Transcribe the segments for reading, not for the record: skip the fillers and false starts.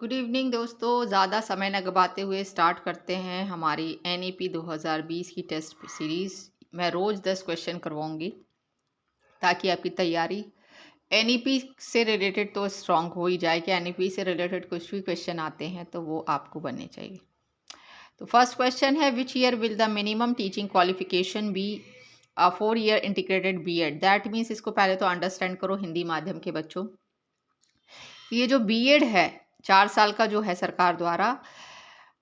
Good evening दोस्तों। ज़्यादा समय न गवाते हुए स्टार्ट करते हैं हमारी NEP 2020 की टेस्ट सीरीज़। मैं रोज़ 10 क्वेश्चन करवाऊंगी ताकि आपकी तैयारी NEP से रिलेटेड तो स्ट्रांग हो ही जाए कि NEP से रिलेटेड कुछ भी क्वेश्चन आते हैं तो वो आपको बनने चाहिए। तो फर्स्ट क्वेश्चन है, which year will the minimum teaching qualification be 4 year integrated B.Ed। That means इसको पहले तो अंडरस्टैंड करो हिंदी माध्यम के बच्चों। ये जो B.Ed है 4 साल का जो है सरकार द्वारा,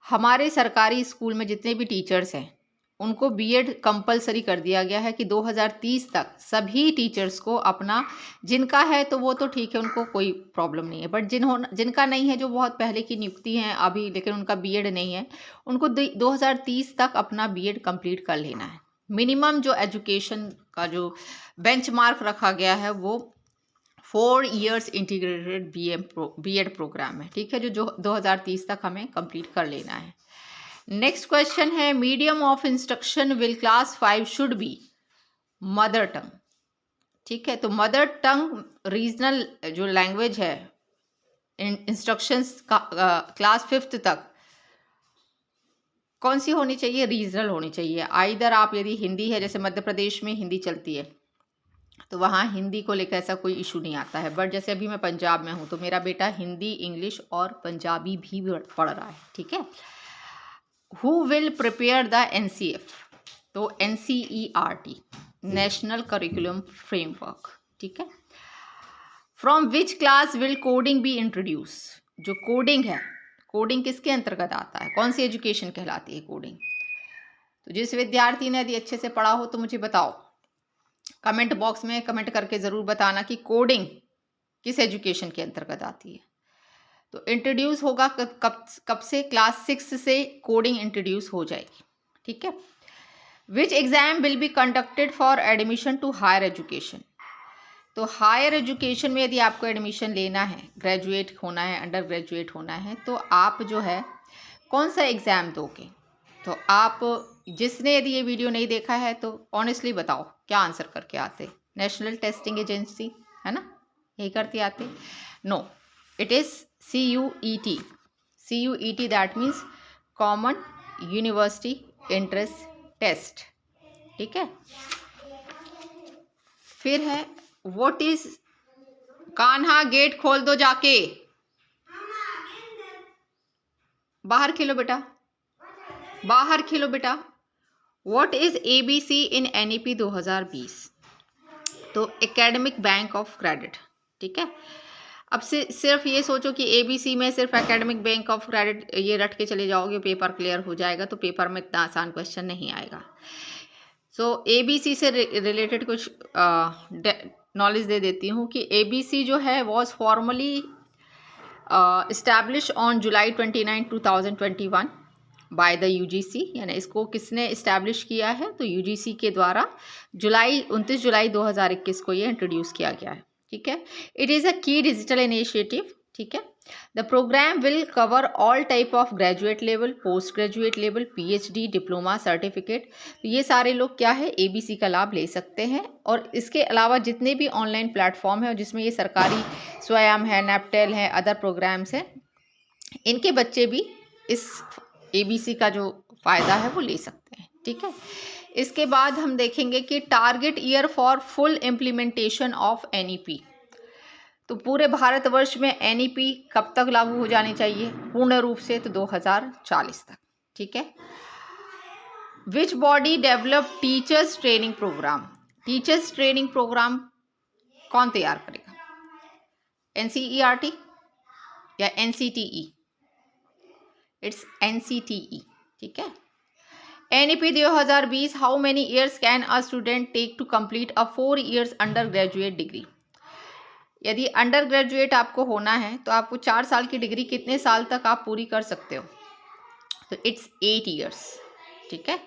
हमारे सरकारी स्कूल में जितने भी टीचर्स हैं उनको B.Ed कंपलसरी कर दिया गया है कि 2030 तक सभी टीचर्स को अपना, जिनका है तो वो तो ठीक है, उनको कोई प्रॉब्लम नहीं है, बट जिनका नहीं है, जो बहुत पहले की नियुक्ति हैं अभी लेकिन उनका B.Ed नहीं है, उनको 2030 तक अपना B.Ed कंप्लीट कर लेना है। मिनिमम जो एजुकेशन का जो बेंचमार्क रखा गया है वो 4 इयर्स इंटीग्रेटेड B.Ed प्रोग्राम है, ठीक है, जो 2030 तक हमें कंप्लीट कर लेना है। नेक्स्ट क्वेश्चन है, medium of instruction will class 5 should be mother tongue. ठीक है, तो मदर टंग रीजनल जो लैंग्वेज है इंस्ट्रक्शंस का क्लास 5th तक कौन सी होनी चाहिए? रीजनल होनी चाहिए। आइदर आप, यदि हिंदी है, जैसे मध्य प्रदेश में हिंदी चलती है तो वहाँ हिंदी को लेकर ऐसा कोई इशू नहीं आता है, बट जैसे अभी मैं पंजाब में हूँ तो मेरा बेटा हिंदी, इंग्लिश और पंजाबी भी पढ़ रहा है, ठीक है। Who will prepare the NCF? तो NCERT, नेशनल करिकुलम फ्रेमवर्क, ठीक है। From which class will coding be introduce? जो कोडिंग है, कोडिंग किसके अंतर्गत आता है, कौन सी एजुकेशन कहलाती है कोडिंग? तो जिस विद्यार्थी ने यदि अच्छे से पढ़ा हो तो मुझे बताओ, कमेंट बॉक्स में कमेंट करके ज़रूर बताना कि कोडिंग किस एजुकेशन के अंतर्गत आती है। तो इंट्रोड्यूस होगा कब से? क्लास 6 से कोडिंग इंट्रोड्यूस हो जाएगी, ठीक है। Which exam will be conducted for admission to higher education? तो हायर एजुकेशन में यदि आपको एडमिशन लेना है, ग्रेजुएट होना है, अंडर ग्रेजुएट होना है, तो आप जो है कौन सा एग्ज़ाम दोगे? तो आप, जिसने यदि ये वीडियो नहीं देखा है तो ऑनेस्टली बताओ क्या आंसर करके आते? नेशनल टेस्टिंग एजेंसी, है ना, यही करती आते? No, it is CUET। CUET that means common university entrance test, ठीक है। फिर है, व्हाट इज, कान्हा गेट खोल दो जाके, बाहर खेलो बेटा, बाहर खेलो बेटा। What is ABC in NEP 2020? तो एकेडमिक बैंक ऑफ क्रेडिट, ठीक है। अब से सिर्फ ये सोचो कि ABC में सिर्फ एकेडमिक बैंक ऑफ क्रेडिट ये रट के चले जाओगे, पेपर क्लियर हो जाएगा, तो पेपर में इतना आसान क्वेश्चन नहीं आएगा। सो ABC से रिलेटेड कुछ नॉलेज दे देती हूँ कि ABC जो है was formally establish on July 29, 2021 by the UGC। यानी इसको किसने इस्टेब्लिश किया है? तो UGC के द्वारा 29 जुलाई 2021 को ये इंट्रोड्यूस किया गया है, ठीक है। इट इज़ अ की डिजिटल इनिशिएटिव, ठीक है। The program will cover all type of graduate level, postgraduate level, PhD, diploma, certificate. तो ये सारे लोग क्या है, ABC का लाभ ले सकते हैं। और इसके अलावा जितने भी ऑनलाइन प्लेटफॉर्म है और जिसमें ये सरकारी स्वयं है, NAPTEL है, अदर प्रोग्राम्स हैं, इनके बच्चे भी इस ABC का जो फ़ायदा है वो ले सकते हैं, ठीक है। इसके बाद हम देखेंगे कि target year for full implementation of NEP। तो पूरे भारतवर्ष में NEP कब तक लागू हो जानी चाहिए पूर्ण रूप से? तो 2040 तक, ठीक है। Which body develop teachers training program? Teachers training program कौन तैयार करेगा? NCERT या NCTE? इट्स NCTE, ठीक है। NEP 2020, how many years can a student take to complete a 4 years undergraduate degree? यदि अंडर ग्रेजुएट आपको होना है तो आपको 4 साल की डिग्री कितने साल तक आप पूरी कर सकते हो? तो इट्स 8 इयर्स, ठीक है।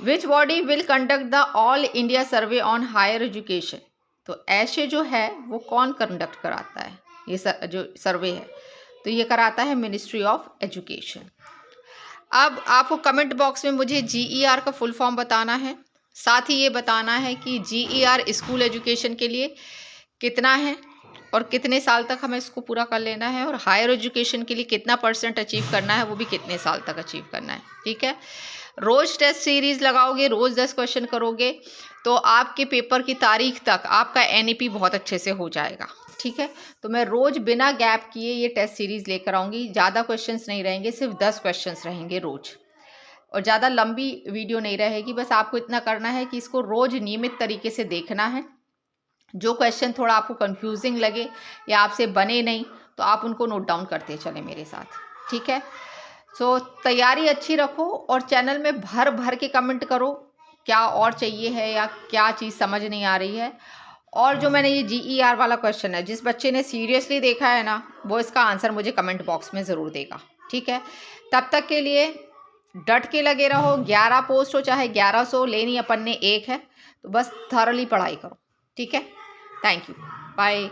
Which body will conduct the all India survey on higher education? तो ऐसे जो है वो कौन कंडक्ट कराता है? ये जो सर्वे है तो ये कराता है मिनिस्ट्री ऑफ एजुकेशन। अब आपको कमेंट बॉक्स में मुझे GER का फुल फॉर्म बताना है, साथ ही ये बताना है कि GER स्कूल एजुकेशन के लिए कितना है और कितने साल तक हमें इसको पूरा कर लेना है, और हायर एजुकेशन के लिए कितना % अचीव करना है, वो भी कितने साल तक अचीव करना है। ठीक है, रोज़ टेस्ट सीरीज़ लगाओगे, रोज़ 10 क्वेश्चन करोगे तो आपके पेपर की तारीख तक आपका NEP बहुत अच्छे से हो जाएगा। ठीक है, तो मैं रोज़ बिना गैप किए ये टेस्ट सीरीज़ लेकर आऊँगी। ज़्यादा क्वेश्चंस नहीं रहेंगे, सिर्फ 10 क्वेश्चंस रहेंगे रोज़, और ज़्यादा लंबी वीडियो नहीं रहेगी। बस आपको इतना करना है कि इसको रोज़ नियमित तरीके से देखना है। जो क्वेश्चन थोड़ा आपको कंफ्यूजिंग लगे या आपसे बने नहीं, तो आप उनको नोट डाउन करते चले मेरे साथ। ठीक है, सो तैयारी अच्छी रखो, और चैनल में भर भर के कमेंट करो क्या और चाहिए है या क्या चीज़ समझ नहीं आ रही है। और जो मैंने ये GER वाला क्वेश्चन है, जिस बच्चे ने सीरियसली देखा है ना, वो इसका आंसर मुझे कमेंट बॉक्स में ज़रूर देगा। ठीक है, तब तक के लिए डट के लगे रहो। 11 पोस्ट हो चाहे 1100, लेनी अपन ने एक है, तो बस थॉरली पढ़ाई करो। ठीक है, थैंक यू, बाय।